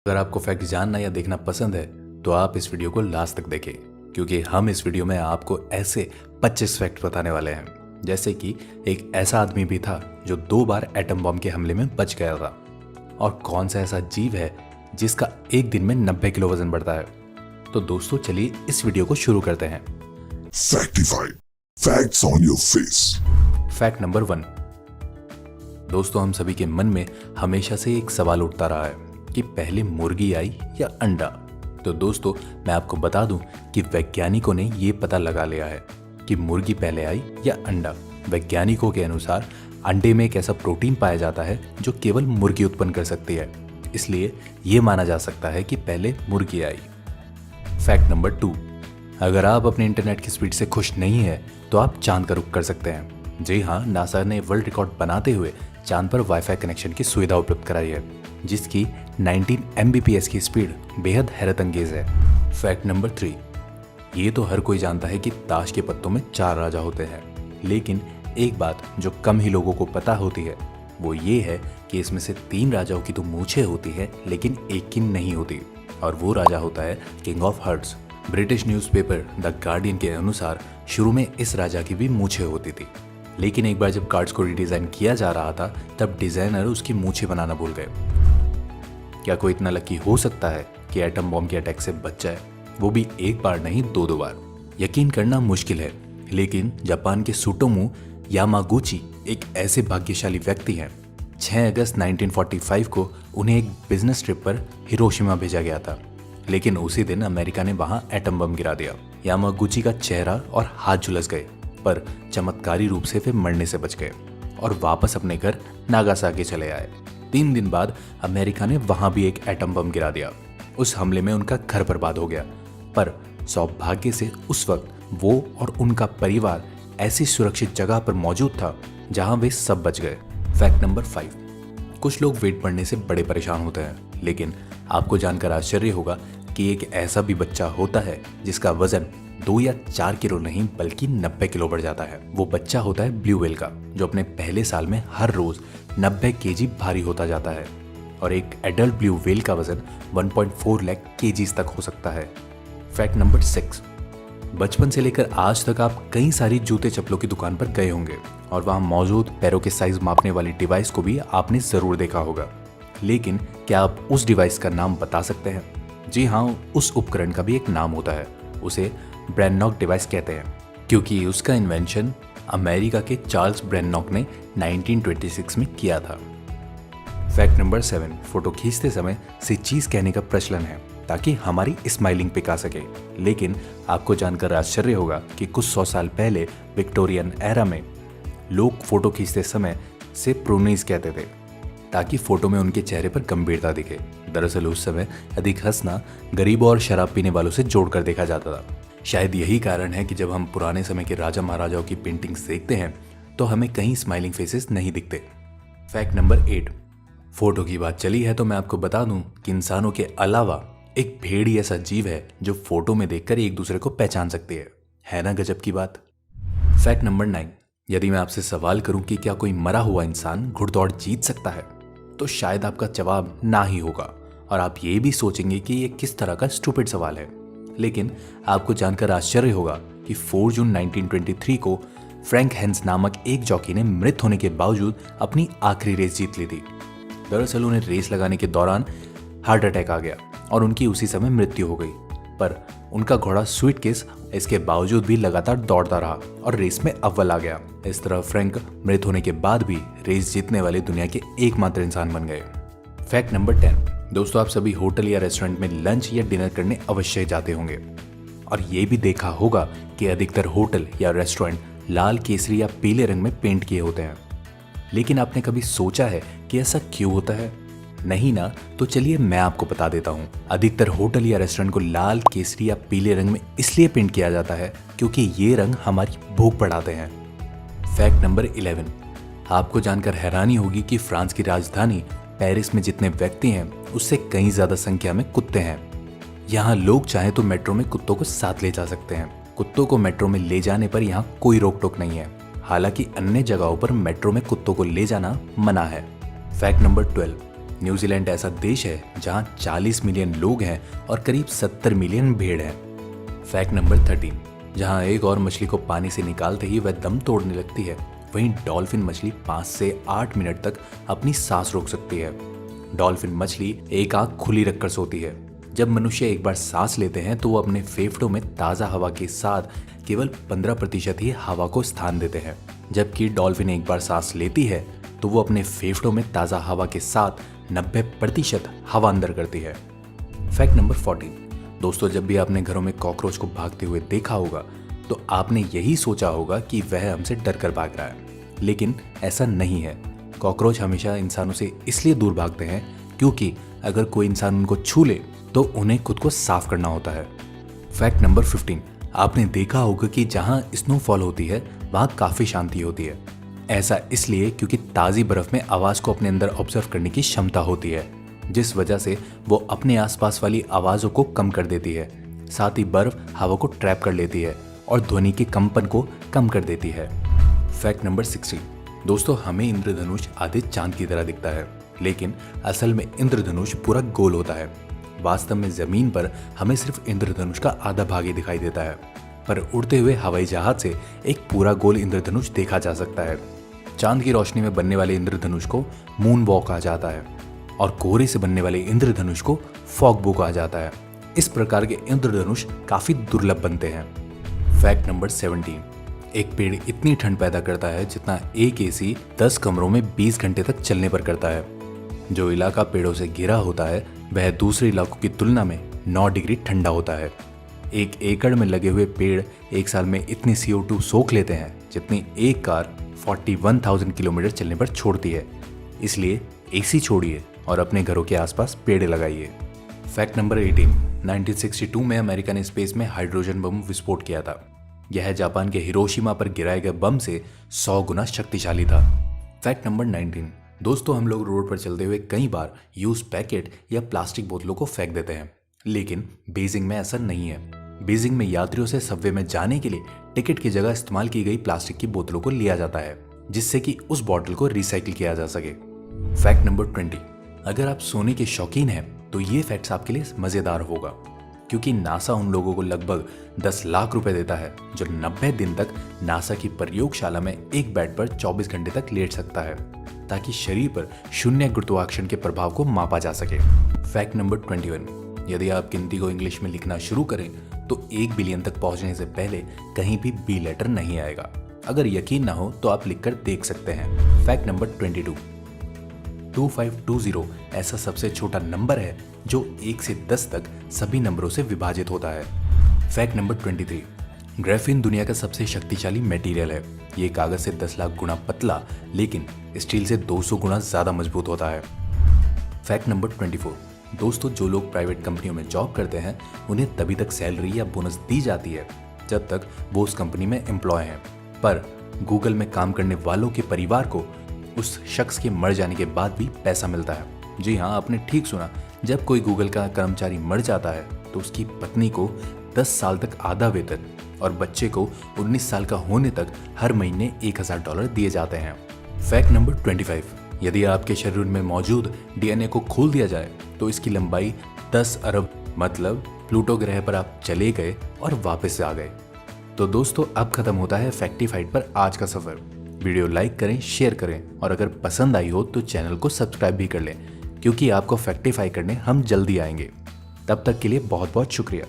अगर आपको फैक्ट जानना या देखना पसंद है तो आप इस वीडियो को लास्ट तक देखें, क्योंकि हम इस वीडियो में आपको ऐसे 25 फैक्ट बताने वाले हैं। जैसे कि एक ऐसा आदमी भी था जो 2 बार एटम बम के हमले में बच गया था, और कौन सा ऐसा जीव है जिसका एक दिन में 90 किलो वजन बढ़ता है। तो दोस्तों चलिए इस वीडियो को शुरू करते हैं। Factified. Facts on your face. Fact number 1। दोस्तों हम सभी के मन में हमेशा से एक सवाल उठता रहा है कि पहले मुर्गी आई या अंडा। तो दोस्तों मैं आपको बता दूं कि वैज्ञानिकों ने ये पता लगा लिया है कि मुर्गी पहले आई या अंडा। वैज्ञानिकों के अनुसार अंडे में एक ऐसा प्रोटीन पाया जाता है जो केवल मुर्गी उत्पन्न कर सकती है, इसलिए ये माना जा सकता है कि पहले मुर्गी आई। Fact number 2। अगर आप अपने इंटरनेट की स्पीड से खुश नहीं है तो आप चांद का रुख कर सकते हैं। जी हाँ, नासा ने वर्ल्ड रिकॉर्ड बनाते हुए चांद पर वाईफाई कनेक्शन की सुविधा उपलब्ध कराई है, जिसकी 19 Mbps की स्पीड बेहद हैरत अंगेज है। Fact number 3। ये तो हर कोई जानता है कि ताश के पत्तों में 4 राजा होते हैं, लेकिन एक बात जो कम ही लोगों को पता होती है वो ये है कि इसमें से 3 राजाओं की तो मूछें होती है लेकिन एक की नहीं होती, और वो राजा होता है king of hearts. British newspaper the Guardian के अनुसार शुरू में इस राजा की भी मूछें होती थी, लेकिन एक बार जब कार्ड्स को रिडिजाइन किया जा रहा था तब डिजाइनर उसकी मूछें बनाना भूल गए। क्या कोई इतना लकी हो सकता है कि एटम बॉम्ब के अटैक से बच जाए, वो भी एक बार नहीं 2 बार। यकीन करना मुश्किल है, लेकिन जापान के सुटोमू यामागुची एक ऐसे भाग्यशाली व्यक्ति हैं। 6 अगस्त 1945 को उन्हें एक बिजनेस ट्रिप पर हिरोशिमा भेजा गया था, लेकिन उसी दिन अमेरिका ने वहां एटम बम गिरा दिया। यामागुची का चेहरा और हाथ झुलस गए, पर चमत्कारी रूप से वे मरने से बच गए और वापस अपने घर नागासाकी चले आए। 3 दिन बाद अमेरिका ने वहां भी एक एटम बम गिरा दिया। उस हमले में उनका घर बर्बाद हो गया, पर सौभाग्य से उस वक्त वो और उनका परिवार ऐसी सुरक्षित जगह पर मौजूद था जहां वे सब बच गए। Fact number 5। कुछ लोग वेट बढ़ने से बड़े परेशान होते हैं, लेकिन आपको जानकर आश्चर्य होगा कि एक ऐसा भी बच्चा होता है जिसका वजन 2 या 4 किलो नहीं बल्कि 90 किलो बढ़ जाता है। वो बच्चा होता है ब्लू व्हेल का, जो अपने पहले साल में हर रोज 90 केजी भारी होता जाता है, और एक एडल्ट ब्लू व्हेल का वजन 1.4 लाख केजीज तक हो सकता है। Fact number 6। बचपन से लेकर आज तक आप कई सारी जूते चप्पलों की दुकान पर गए होंगे और वहां मौजूद पैरों के साइज मापने वाली डिवाइस को भी आपने जरूर देखा होगा, लेकिन क्या आप उस डिवाइस का नाम बता सकते हैं? जी हाँ, उस उपकरण का भी एक नाम होता है। उसे ब्रेननॉक डिवाइस कहते हैं, क्योंकि उसका इन्वेंशन अमेरिका के चार्ल्स ब्रेननॉक ने 1926 में किया था। Fact number 7। फोटो खींचते समय से चीज कहने का प्रचलन है ताकि हमारी स्माइलिंग पिक आ सके, लेकिन आपको जानकर आश्चर्य होगा कि कुछ 100 साल पहले विक्टोरियन एरा में लोग फोटो खींचते समय से प्रोनीज कहते थे ताकि फोटो में उनके चेहरे पर गंभीरता दिखे। दरअसल उस समय अधिक हंसना गरीबों और शराब पीने वालों से जोड़कर देखा जाता था। शायद यही कारण है कि जब हम पुराने समय के राजा महाराजाओं की पेंटिंग्स देखते हैं तो हमें कहीं स्माइलिंग फेसेस नहीं दिखते। Fact number 8। फोटो की बात चली है तो मैं आपको बता दूं कि इंसानों के अलावा एक भेड़ ही ऐसा जीव है जो फोटो में देखकर एक दूसरे को पहचान सकती है ना गजब की बात। Fact number 9। यदि मैं आपसे सवाल करूं कि क्या कोई मरा हुआ इंसान घुड़दौड़ जीत सकता है, तो शायद आपका जवाब ना ही होगा, और आप ये भी सोचेंगे कि ये किस तरह का स्टूपिड सवाल है। लेकिन आपको जानकर आश्चर्य होगा कि 4 जून 1923 को फ्रैंक हेंस नामक एक जॉकी ने मृत होने के बावजूद अपनी आखिरी रेस जीत ली थी। दरअसल उन्हें रेस लगाने के दौरान हार्ट अटैक आ गया और उनकी उसी समय मृत्यु हो गई, पर उनका घोड़ा स्वीटकिस इसके बावजूद भी लगातार दौड़ता रहा और रेस में अव्वल आ गया। इस तरह फ्रैंक मृत होने के बाद भी रेस जीतने वाले दुनिया के एकमात्र इंसान बन गए। Fact number 10। दोस्तों आप सभी होटल या रेस्टोरेंट में लंच या डिनर करने अवश्य जाते होंगे, और ये भी देखा होगा कि अधिकतर होटल या रेस्टोरेंट लाल, केसरी या पीले रंग में पेंट किए होते हैं। लेकिन आपने कभी सोचा है कि ऐसा क्यों होता है? नहीं ना, तो चलिए मैं आपको बता देता हूँ। अधिकतर होटल या रेस्टोरेंट को लाल, केसरी या पीले रंग में इसलिए पेंट किया जाता है क्योंकि ये रंग हमारी भूख बढ़ाते हैं। Fact number 11। आपको जानकर हैरानी होगी कि फ्रांस की राजधानी पेरिस में जितने व्यक्ति हैं उससे कहीं ज्यादा संख्या में कुत्ते हैं। यहाँ लोग चाहे तो मेट्रो में कुत्तों को साथ ले जा सकते हैं। कुत्तों को मेट्रो में ले जाने पर यहाँ कोई रोक टोक नहीं है, हालांकि अन्य जगहों पर मेट्रो में कुत्तों को ले जाना मना है। Fact number 12। न्यूजीलैंड ऐसा देश है जहां 40 मिलियन लोग हैं और करीब 70 मिलियन भेड़ हैं। फैक्ट नंबर 13, जहां एक और मछली को पानी से निकालते ही वह दम तोड़ने लगती है, वहीं डॉल्फिन मछली 5 से 8 मिनट तक अपनी सांस रोक सकती है। डॉल्फिन मछली एक आंख खुली रखकर सोती है। जब मनुष्य एक बार सांस लेते हैं तो वो अपने फेफड़ों में ताज़ा हवा के साथ केवल 15% ही हवा को स्थान देते हैं, जबकि डॉल्फिन एक बार सांस लेती है तो वो अपने फेफड़ों में ताज़ा हवा के साथ 90% हवा अंदर करती है। फैक्ट नंबर 14, दोस्तों जब भी आपने घरों में कॉकरोच को भागते हुए देखा होगा तो आपने यही सोचा होगा कि वह हमसे डर कर भाग रहा है, लेकिन ऐसा नहीं है। कॉकरोच हमेशा इंसानों से इसलिए दूर भागते हैं क्योंकि अगर कोई इंसान उनको छू ले तो उन्हें खुद को साफ करना होता है। फैक्ट नंबर 15, आपने देखा होगा कि जहां स्नोफॉल होती है वहां काफी शांति होती है। ऐसा इसलिए क्योंकि ताज़ी बर्फ में आवाज को अपने अंदर ऑब्जर्व करने की क्षमता होती है, जिस वजह से वो अपने आसपास वाली आवाजों को कम कर देती है। साथ ही बर्फ हवा को ट्रैप कर लेती है और ध्वनि के कंपन को कम कर देती है। फैक्ट नंबर 16, दोस्तों हमें इंद्रधनुष आधे चांद की तरह दिखता है, लेकिन असल में इंद्रधनुष पूरा गोल होता है। वास्तव में जमीन पर हमें सिर्फ इंद्रधनुष का आधा भाग ही दिखाई देता है, पर उड़ते हुए हवाई जहाज से एक पूरा गोल इंद्रधनुष देखा जा सकता है। चांद की रोशनी में बनने वाले इंद्रधनुष को मून बॉ कहा जाता है और कोहरे से बनने वाले इंद्रधनुष को फॉग बो कहा जाता है। इस प्रकार के इंद्रधनुष काफी दुर्लभ बनते हैं। फैक्ट नंबर 17, एक पेड़ इतनी ठंड पैदा करता है जितना एक एसी 10 कमरों में 20 घंटे तक चलने पर करता है। जो इलाका पेड़ों से घिरा होता है वह दूसरे इलाकों की तुलना में 9 डिग्री ठंडा होता है। 1 एकड़ में लगे हुए पेड़ एक साल में इतनी CO2 सोख लेते हैं जितनी एक कार 41,000 किलोमीटर चलने पर छोड़ती है। इसलिए एसी छोड़िए और अपने घरों के आसपास पेड़ लगाइए। फैक्ट नंबर 18, 1962 में अमेरिका ने स्पेस में हाइड्रोजन बम विस्फोट किया था। यह जापान के हिरोशिमा पर गिराए गए बम से 100 गुना शक्तिशाली था। फैक्ट नंबर 19, दोस्तों हम लोग रोड पर चलते हुए कई बार यूज पैकेट या प्लास्टिक बोतलों को फेंक देते हैं, लेकिन बीजिंग में ऐसा नहीं है। बीजिंग में यात्रियों से सबवे में जाने के लिए टिकट की जगह इस्तेमाल की गई प्लास्टिक की बोतलों को लिया जाता है, जिससे कि उस बोतल को रिसाइकिल किया जा सके। फैक्ट नंबर 20, अगर आप सोने के शौकीन हैं तो ये फैक्ट्स आपके लिए मजेदार होगा, क्योंकि नासा उन लोगों को लगभग 10 लाख रुपए देता है जो 90 दिन तक नासा की प्रयोगशाला में एक बेड पर 24 घंटे तक लेट सकता है, ताकि शरीर पर शून्य गुरुत्वाकर्षण के प्रभाव को मापा जा सके। फैक्ट नंबर 21, यदि आप गिनती को इंग्लिश में लिखना शुरू करें तो 1 बिलियन तक पहुंचने से पहले कहीं भी बी लेटर नहीं आएगा। अगर यकीन ना हो तो आप लिखकर देख सकते हैं। फैक्ट नंबर 22, 2520 ऐसा सबसे छोटा नंबर है जो 1 से 10 तक सभी नंबरों से विभाजित होता है। फैक्ट नंबर 23, ग्राफीन दुनिया का सबसे शक्तिशाली मटेरियल है। ये कागज से 10 लाख गुना पतला लेकिन स्टील से 200 गुना ज्यादा मजबूत होता है। फैक्ट नंबर 24, दोस्तों जो लोग प्राइवेट कंपनियों में जॉब करते हैं उन्हें तभी तक सैलरी या बोनस दी जाती है जब तक वो उस कंपनी में एम्प्लॉय हैं, पर गूगल में काम करने वालों के परिवार को उस शख्स के मर जाने के बाद भी पैसा मिलता है। जी हाँ, आपने ठीक सुना, जब कोई गूगल का कर्मचारी मर जाता है तो उसकी पत्नी को 10 साल तक आधा वेतन और बच्चे को 19 साल का होने तक हर महीने $1000 दिए जाते हैं। फैक्ट नंबर 25, यदि आपके शरीर में मौजूद DNA को खोल दिया जाए तो इसकी लंबाई 10 अरब, मतलब प्लूटो ग्रह पर आप चले गए और वापस आ गए। तो दोस्तों अब खत्म होता है फैक्टिफाइड पर आज का सफर। वीडियो लाइक करें, शेयर करें और अगर पसंद आई हो तो चैनल को सब्सक्राइब भी कर लें, क्योंकि आपको फैक्टिफाई करने हम जल्दी आएंगे। तब तक के लिए बहुत बहुत शुक्रिया।